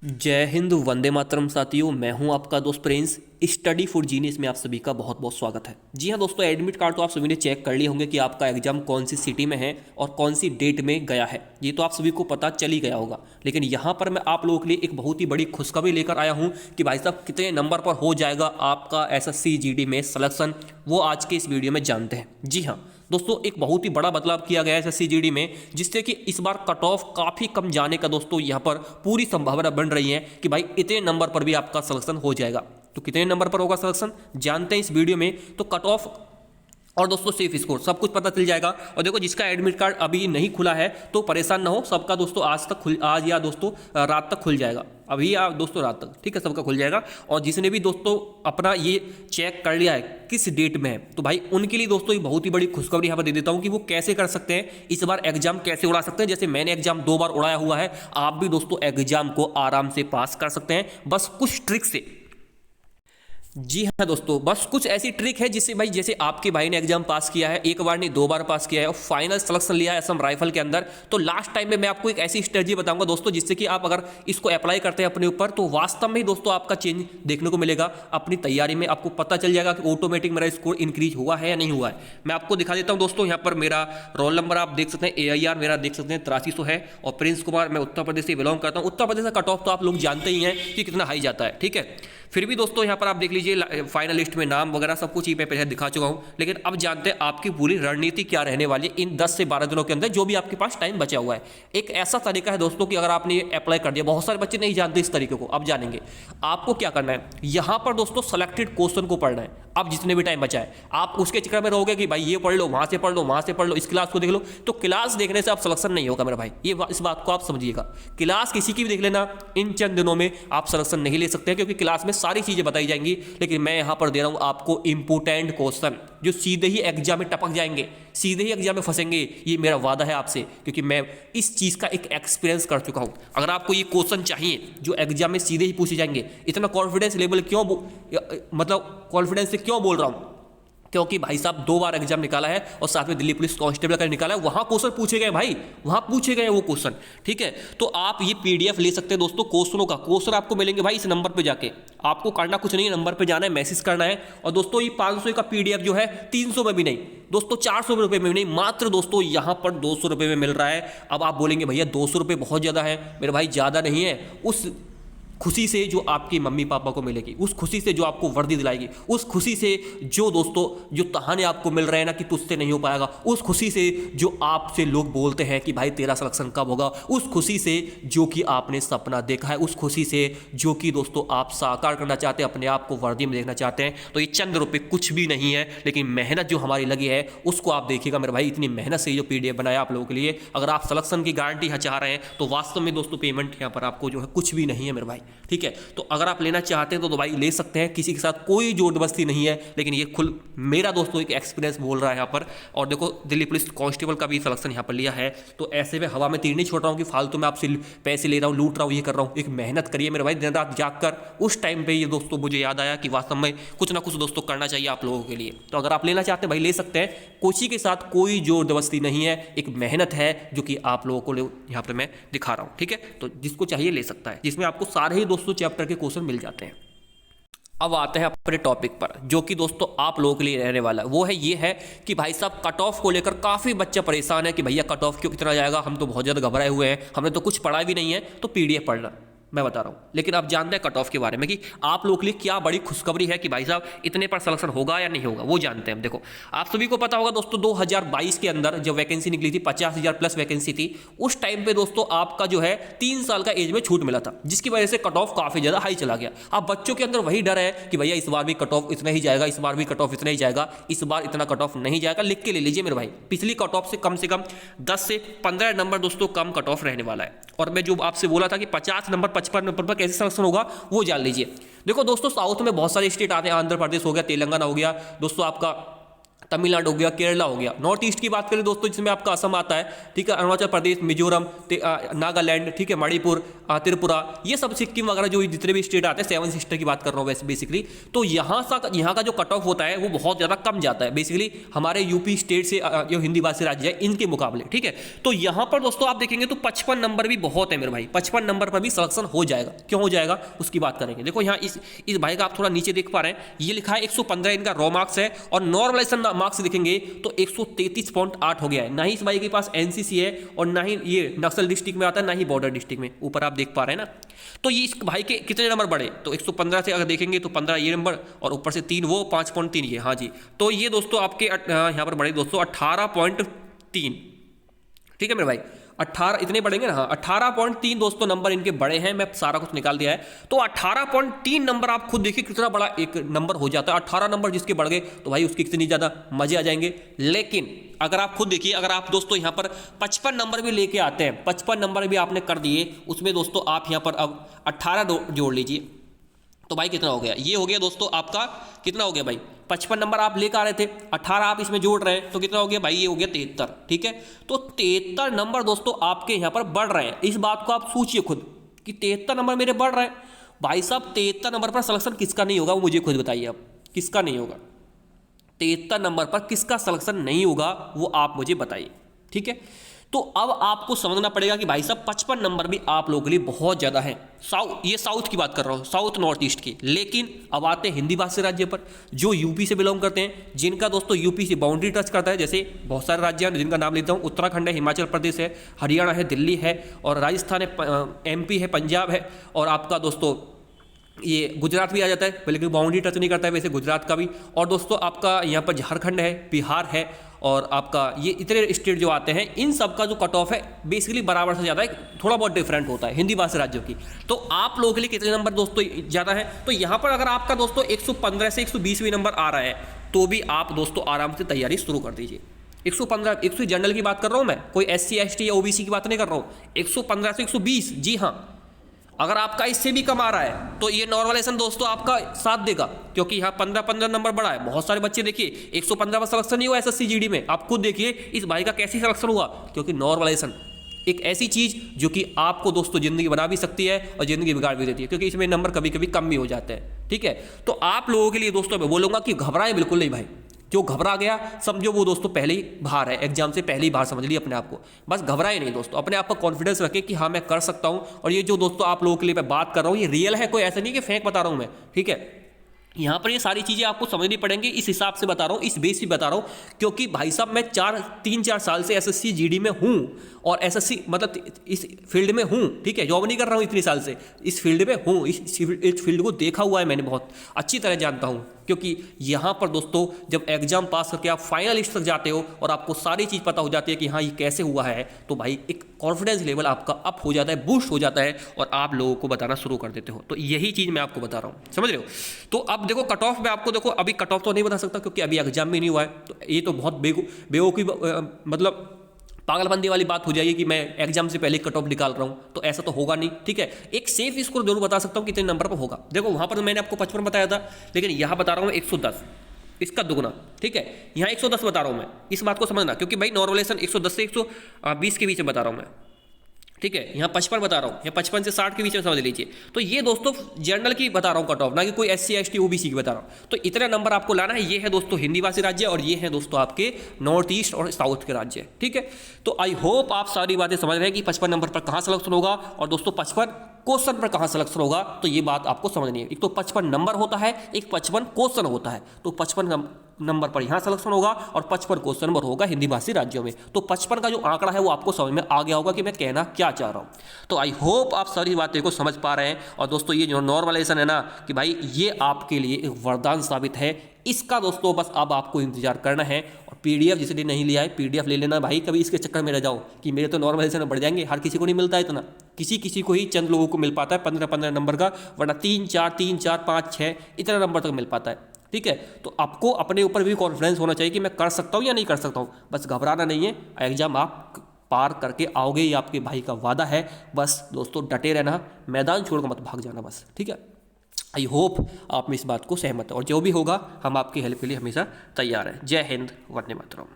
जय हिंद, वंदे मातरम साथियों। मैं हूं आपका दोस्त प्रिंस। स्टडी फॉर जीनियस में आप सभी का बहुत बहुत स्वागत है। जी हां दोस्तों, एडमिट कार्ड तो आप सभी ने चेक कर लिए होंगे कि आपका एग्जाम कौन सी सिटी में है और कौन सी डेट में गया है। ये तो आप सभी को पता चल ही गया होगा। लेकिन यहाँ पर मैं आप लोगों के लिए एक बहुत ही बड़ी खुशखबरी लेकर आया हूँ कि भाई साहब कितने नंबर पर हो जाएगा आपका SSC GD में सिलेक्शन, वो आज के इस वीडियो में जानते हैं। जी हाँ दोस्तों, एक बहुत ही बड़ा बदलाव किया गया है SSC GD में, जिससे कि इस बार कट ऑफ काफ़ी कम जाने का दोस्तों यहाँ पर पूरी संभावना बन रही है कि भाई इतने नंबर पर भी आपका सिलेक्शन हो जाएगा। तो कितने नंबर पर होगा सिलेक्शन जानते हैं इस वीडियो में। तो कट ऑफ और दोस्तों सेफ स्कोर सब कुछ पता चल जाएगा। और देखो, जिसका एडमिट कार्ड अभी नहीं खुला है तो परेशान ना हो, सबका दोस्तों आज या दोस्तों रात तक खुल जाएगा। अभी या दोस्तों रात तक, ठीक है, सबका खुल जाएगा। और जिसने भी दोस्तों अपना ये चेक कर लिया है किस डेट में है, तो भाई उनके लिए दोस्तों एक बहुत ही बड़ी खुशखबरी यहाँ पर दे देता हूँ कि वो कैसे कर सकते हैं, इस बार एग्जाम कैसे उड़ा सकते हैं। जैसे मैंने एग्जाम 2 बार उड़ाया हुआ है, आप भी दोस्तों एग्जाम को आराम से पास कर सकते हैं, बस कुछ ट्रिक से। जी हाँ दोस्तों, बस कुछ ऐसी ट्रिक है जिससे भाई, जैसे आपके भाई ने एग्जाम पास किया है, एक बार नहीं 2 बार पास किया है और फाइनल सिलेक्शन लिया है असम राइफल के अंदर, तो लास्ट टाइम में मैं आपको एक ऐसी स्ट्रेटजी बताऊंगा दोस्तों, जिससे कि आप अगर इसको अप्लाई करते हैं अपने ऊपर तो वास्तव में ही दोस्तों आपका चेंज देखने को मिलेगा। अपनी तैयारी में आपको पता चल जाएगा कि ऑटोमेटिक मेरा स्कोर इंक्रीज हुआ है या नहीं हुआ है। मैं आपको दिखा देता हूँ दोस्तों, यहाँ पर मेरा रोल नंबर आप देख सकते हैं, AIR मेरा देख सकते हैं 8300 है। और प्रिंस कुमार, मैं उत्तर प्रदेश से बिलोंग करता हूँ। उत्तर प्रदेश का कट ऑफ तो आप लोग जानते ही हैं कि कितना हाई जाता है, ठीक है। फिर भी दोस्तों यहाँ पर आप देख लीजिए, फाइनल लिस्ट में नाम वगैरह सब कुछ ही मैं पहले दिखा चुका हूँ। लेकिन अब जानते हैं आपकी पूरी रणनीति क्या रहने वाली है इन 10 से 12 दिनों के अंदर, जो भी आपके पास टाइम बचा हुआ है। एक ऐसा तरीका है दोस्तों कि अगर आपने अप्लाई कर दिया, बहुत सारे बच्चे नहीं जानते इस तरीके को, अब जानेंगे। आपको क्या करना है, यहाँ पर दोस्तों सेलेक्टेड क्वेश्चन को पढ़ना है। अब जितने भी टाइम बचा है, आप उसके चक्कर में रहोगे कि भाई ये पढ़ लो, वहाँ से पढ़ लो, वहाँ से पढ़ लो, इस क्लास को देख लो, तो क्लास देखने से आप सिलेक्शन नहीं होगा मेरा भाई। इस बात को आप समझिएगा। क्लास किसी की भी देख लेना, इन चंद दिनों में आप सिलेक्शन नहीं ले सकते, क्योंकि क्लास में सारी चीज़ें बताई जाएंगी। लेकिन मैं यहां पर दे रहा हूं आपको इंपोर्टेंट क्वेश्चन, जो सीधे ही एग्जाम में टपक जाएंगे, सीधे ही एग्जाम में फंसेंगे। ये मेरा वादा है आपसे, क्योंकि मैं इस चीज का एक एक्सपीरियंस कर चुका हूं। अगर आपको ये क्वेश्चन चाहिए जो एग्जाम में सीधे ही पूछे जाएंगे, इतना कॉन्फिडेंस लेवल क्यों, मतलब कॉन्फिडेंस से क्यों बोल रहा हूं, क्योंकि भाई साहब 2 बार एग्जाम निकाला है और साथ में दिल्ली पुलिस कांस्टेबल का निकाला है। वहां क्वेश्चन पूछे गए भाई, वहां पूछे गए वो क्वेश्चन, ठीक है। तो आप ये PDF ले सकते हैं दोस्तों क्वेश्चनों का। क्वेश्चन आपको मिलेंगे भाई इस नंबर पे जाके, आपको करना कुछ नहीं है, नंबर पे जाना है, मैसेज करना है। और दोस्तों ये 500 का PDF जो है 300 में भी नहीं दोस्तों, 400 रुपये में भी नहीं, मात्र दोस्तों यहाँ पर 200 रुपये में मिल रहा है। अब आप बोलेंगे भैया 200 रुपये बहुत ज़्यादा है। मेरे भाई ज़्यादा नहीं है, उस खुशी से जो आपके मम्मी पापा को मिलेगी, उस खुशी से जो आपको वर्दी दिलाएगी, उस खुशी से जो दोस्तों जो तहाने आपको मिल रहे हैं ना कि तुझसे नहीं हो पाएगा, उस खुशी से जो आपसे लोग बोलते हैं कि भाई तेरा सिलेक्शन कब होगा, उस खुशी से जो कि आपने सपना देखा है, उस खुशी से जो कि दोस्तों आप साकार करना चाहते हैं, अपने आप को वर्दी में देखना चाहते हैं, तो ये चंद रुपये कुछ भी नहीं है। लेकिन मेहनत जो हमारी लगी है उसको आप देखिएगा मेरे भाई। इतनी मेहनत से जो PDF बनाया आप लोगों के लिए, अगर आप सिलेक्शन की गारंटी चाह रहे हैं तो वास्तव में दोस्तों पेमेंट यहाँ पर आपको जो है कुछ भी नहीं है मेरे भाई, ठीक है। तो अगर आप लेना चाहते हैं तो भाई ले सकते हैं, किसी के साथ कोई जोरदस्ती नहीं है। लेकिन ये खुद मेरा दोस्तों एक एक्सपीरियंस बोल रहा है यहाँ पर। और देखो, दिल्ली पुलिस कांस्टेबल का भी सिलेक्शन यहाँ पर लिया है, तो ऐसे में हवा में तीर नहीं छोड़ रहा हूँ कि फालतू में आपसे पैसे ले रहा हूँ, लूट रहा हूँ, ये कर रहा हूँ। एक मेहनत करिए मेरे भाई, दिन रात जाग कर। उस टाइम पर ये दोस्तों मुझे याद आया कि वास्तव में कुछ ना कुछ दोस्तों करना चाहिए आप लोगों के लिए। तो अगर आप लेना चाहते हैं भाई ले सकते हैं, कोची के साथ कोई जोरदस्ती नहीं है, एक मेहनत है जो कि आप लोगों को यहाँ पर मैं दिखा रहा हूँ, ठीक है। तो जिसको चाहिए ले सकता है, जिसमें आपको सारे ही दोस्तों चैप्टर के क्वेश्चन मिल जाते हैं। अब आते हैं अपने टॉपिक पर, जो कि दोस्तों आप लोगों के लिए रहने वाला है। वो है ये है कि भाई साहब कट ऑफ को लेकर काफ़ी बच्चे परेशान है कि भैया कट ऑफ क्यों कितना जाएगा, हम तो बहुत ज़्यादा घबराए हुए हैं, हमने तो कुछ पढ़ा भी नहीं है, तो PDF पढ़ना मैं बता रहा हूँ। लेकिन अब जानते हैं कट ऑफ के बारे में कि आप लोगों के लिए क्या बड़ी खुशखबरी है कि भाई साहब इतने पर सिलेक्शन होगा या नहीं होगा, वो जानते हैं। देखो, आप सभी को पता होगा दोस्तों 2022 के अंदर जब वैकेंसी निकली थी, 50,000 प्लस वैकेंसी थी, उस टाइम पे दोस्तों आपका जो है 3 साल का एज में छूट मिला था, जिसकी वजह से कट ऑफ काफ़ी ज़्यादा हाई चला गया। अब बच्चों के अंदर वही डर है कि भैया इस बार भी कट ऑफ इतना ही जाएगा, इस बार भी कट ऑफ इतना ही जाएगा, इस बार इतना कट ऑफ नहीं जाएगा। लिख के ले लीजिए मेरे भाई, पिछली कट ऑफ से कम 10 से 15 नंबर दोस्तों कम कट ऑफ रहने वाला है। और मैं जो आपसे बोला था कि 50 नंबर 55 नंबर पर कैसे सिलेक्शन होगा वो जान लीजिए। देखो दोस्तों, साउथ में बहुत सारे स्टेट आते हैं, आंध्र प्रदेश हो गया, तेलंगाना हो गया दोस्तों, आपका तमिलनाडु हो गया, केरला हो गया। नॉर्थ ईस्ट की बात करें दोस्तों, जिसमें आपका असम आता है, ठीक है, अरुणाचल प्रदेश, मिजोरम, नागालैंड, ठीक है, मणिपुर, त्रिपुरा, ये सब, सिक्किम वगैरह जो जितने भी स्टेट आते हैं, 7 सिस्टर की बात कर रहा हूँ वैसे बेसिकली। तो यहाँ का जो कट ऑफ होता है वो बहुत ज़्यादा कम जाता है बेसिकली हमारे यूपी स्टेट से, जो हिंदी भाषी राज्य है इनके मुकाबले, ठीक है। तो यहाँ पर दोस्तों आप देखेंगे तो 55 नंबर भी बहुत है मेरे भाई, 55 नंबर पर भी सिलेक्शन हो जाएगा। क्यों हो जाएगा उसकी बात करेंगे। देखो यहाँ इस भाई का आप थोड़ा नीचे देख पा रहे हैं, ये लिखा है 115 इनका रॉ मार्क्स है, और नॉर्मलाइजेशन मार्क्स देखेंगे तो 133.8 हो गया है। ना ही इस भाई के पास एनसीसी है, और ना ही ये नक्सल डिस्ट्रिक्ट में आता है, ना ही बॉर्डर डिस्ट्रिक्ट में, ऊपर आप देख पा रहे हैं ना। तो ये इस भाई के कितने नंबर बढ़े, तो 115 से अगर देखेंगे तो 15 ये नंबर, और ऊपर से 3 वो 5.3 ये, हाँ जी। तो ये दोस्तों आपके यहाँ पर बढ़े दोस्तों 18.3, ठीक है मेरे भाई, 18 इतने बढ़ेंगे ना, हाँ 18.3 दोस्तों नंबर इनके बड़े हैं। मैं सारा कुछ निकाल दिया है, तो 18.3 नंबर आप खुद देखिए कितना बड़ा एक नंबर हो जाता है। 18 नंबर जिसके बढ़ गए तो भाई उसके कितनी ज़्यादा मजे आ जाएंगे। लेकिन अगर आप खुद देखिए, अगर आप दोस्तों यहाँ पर 55 नंबर भी लेके आते हैं, 55 नंबर भी आपने कर दिए, उसमें दोस्तों आप यहाँ पर अब 18 जोड़ लीजिए, तो भाई कितना हो गया, ये हो गया दोस्तों आपका, कितना हो गया भाई, 55 नंबर आप लेकर आ रहे थे, 18 आप इसमें जोड़ रहे हैं, तो कितना हो गया भाई, ये हो गया 73, ठीक है। तो 73 नंबर दोस्तों आपके यहाँ पर बढ़ रहे हैं। इस बात को आप सोचिए खुद कि 73 नंबर मेरे बढ़ रहे हैं। भाई साहब 73 नंबर पर सिलेक्शन किसका नहीं होगा, वो मुझे खुद बताइए आप, किसका नहीं होगा 73 नंबर पर, किसका सिलेक्शन नहीं होगा वो आप मुझे बताइए, ठीक है। तो अब आपको समझना पड़ेगा कि भाई साहब 55 नंबर भी आप लोगों के लिए बहुत ज़्यादा है। ये साउथ की बात कर रहा हूँ, साउथ नॉर्थ ईस्ट की। लेकिन अब आते हैं हिंदी भाषी राज्य पर, जो यूपी से बिलोंग करते हैं, जिनका दोस्तों यूपी से बाउंड्री टच करता है। जैसे बहुत सारे राज्य हैं जिनका नाम लेता हूँ, उत्तराखंड है, हिमाचल प्रदेश है, हरियाणा है, दिल्ली है, और राजस्थान है, MP है, पंजाब है, और आपका दोस्तों ये गुजरात भी आ जाता है, लेकिन बाउंड्री टच नहीं करता है वैसे गुजरात का भी। और दोस्तों आपका यहाँ पर झारखंड है, बिहार है, और आपका ये इतने स्टेट जो आते हैं, इन सब का जो कट ऑफ है बेसिकली बराबर से ज़्यादा है, थोड़ा बहुत डिफरेंट होता है हिंदी भाषी राज्यों की। तो आप लोगों के लिए कितने नंबर दोस्तों ज़्यादा है, तो यहाँ पर अगर आपका दोस्तों 115 से 120 भी नंबर आ रहा है, तो भी आप दोस्तों आराम से तैयारी शुरू कर दीजिए। 115 100 जनरल की बात कर रहा हूँ मैं, कोई SC ST या OBC की बात नहीं कर रहा हूँ। 115 से 120, जी हाँ। अगर आपका इससे भी कम आ रहा है तो ये नॉर्मलाइजेशन दोस्तों आपका साथ देगा, क्योंकि यहाँ 15 नंबर बढ़ा है। बहुत सारे बच्चे देखिए 115 पर सिलेक्शन नहीं हुआ SSC GD में, आप खुद देखिए इस भाई का कैसे सिलेक्शन हुआ, क्योंकि नॉर्मलाइजेशन एक ऐसी चीज़ जो कि आपको दोस्तों ज़िंदगी बना भी सकती है और ज़िंदगी बिगाड़ भी देती है, क्योंकि इसमें नंबर कभी कभी कम भी हो जाते हैं, ठीक है। तो आप लोगों के लिए दोस्तों मैं बोलूँगा कि घबराएं बिल्कुल नहीं भाई। जो घबरा गया समझो वो दोस्तों पहले ही बाहर है, एग्जाम से पहले ही बाहर समझ लिया अपने आप को। बस घबराए नहीं दोस्तों, अपने आप को कॉन्फिडेंस रखें कि हाँ मैं कर सकता हूँ। और ये जो दोस्तों आप लोगों के लिए मैं बात कर रहा हूँ ये रियल है, कोई ऐसा नहीं कि फेक बता रहा हूँ मैं, ठीक है। यहाँ पर ये सारी चीज़ें आपको समझनी पड़ेंगी, इस हिसाब से बता रहा हूँ, इस बेस पे बता रहा हूँ, क्योंकि भाई साहब मैं 3-4 साल से SSC GD में हूँ, और SSC मतलब इस फील्ड में हूँ, ठीक है। जॉब नहीं कर रहा हूँ इतनी साल से, इस फील्ड में हूँ, इस फील्ड को देखा हुआ है मैंने, बहुत अच्छी तरह जानता हूँ। क्योंकि यहाँ पर दोस्तों जब एग्जाम पास करके आप फाइनल लिस्ट तक जाते हो और आपको सारी चीज़ पता हो जाती है कि हाँ ये कैसे हुआ है, तो भाई एक कॉन्फिडेंस लेवल आपका अप हो जाता है, बूस्ट हो जाता है, और आप लोगों को बताना शुरू कर देते हो। तो यही चीज़ मैं आपको बता रहा हूँ, समझ रहे हो। तो अब देखो कट ऑफ में आपको, देखो अभी कट ऑफ तो नहीं बता सकता क्योंकि अभी एग्जाम भी नहीं हुआ है, तो ये तो बहुत बेवकूफ़ी मतलब पागलबंदी वाली बात हो जाएगी कि मैं एग्जाम से पहले कट ऑफ निकाल रहा हूँ, तो ऐसा तो होगा नहीं, ठीक है। एक सेफ स्कोर जरूर बता सकता हूँ कितने नंबर पर होगा। देखो वहाँ पर मैंने आपको 55 बताया था, लेकिन यहाँ बता रहा हूँ 110, इसका दुगना, ठीक है। यहाँ 110 बता रहा हूँ मैं, इस बात को समझना, क्योंकि भाई नॉर्मलाइजेशन 110 से 120 के बीच में बता रहा हूँ मैं, ठीक है। यहाँ 55 बता रहा हूँ, यहाँ 55 से 60 के बीच में समझ लीजिए। तो ये दोस्तों जनरल की बता रहा हूँ कट ऑफ, ना कि कोई SC ST OBC की बता रहा हूँ। तो इतने नंबर आपको लाना है। ये है दोस्तों हिंदी भाषी राज्य, और ये है दोस्तों आपके नॉर्थ ईस्ट और साउथ के राज्य, ठीक है। तो आई होप आप सारी बातें समझ रहे हैं कि 55 नंबर पर कहाँ सिलेक्शन होगा, और दोस्तों 55 क्वेश्चन पर कहाँ सिलेक्शन होगा। तो ये बात आपको समझनी है, एक तो 55 नंबर होता है, एक 55 क्वेश्चन होता है। तो 55 नंबर पर यहाँ सिलेक्शन होगा और 55 क्वेश्चन नंबर होगा हिंदी भाषी राज्यों में। तो 55 का जो आंकड़ा है वो आपको समझ में आ गया होगा कि मैं कहना क्या चाह रहा हूँ। तो आई होप आप सारी बातें को समझ पा रहे हैं। और दोस्तों ये जो नॉर्मलाइजेशन है ना, कि भाई ये आपके लिए एक वरदान साबित है। इसका दोस्तों बस अब आपको इंतजार करना है। और PDF जिसने नहीं लिया है PDF ले लेना भाई, कभी इसके चक्कर में रह जाओ कि मेरे तो नॉर्मलाइजेशन में बढ़ जाएंगे। हर किसी को नहीं मिलता है इतना, किसी को ही चंद लोगों को मिल पाता है 15 नंबर का, वरना 3 4 5 6 इतना नंबर तक मिल पाता है, ठीक है। तो आपको अपने ऊपर भी कॉन्फिडेंस होना चाहिए कि मैं कर सकता हूँ या नहीं कर सकता हूँ। बस घबराना नहीं है, एग्जाम आप पार करके आओगे, ये आपके भाई का वादा है। बस दोस्तों डटे रहना, मैदान छोड़कर मत भाग जाना बस, ठीक है। आई होप आप में इस बात को सहमत हो, और जो भी होगा हम आपकी हेल्प के लिए हमेशा तैयार हैं। जय हिंद, वंदे मातरम।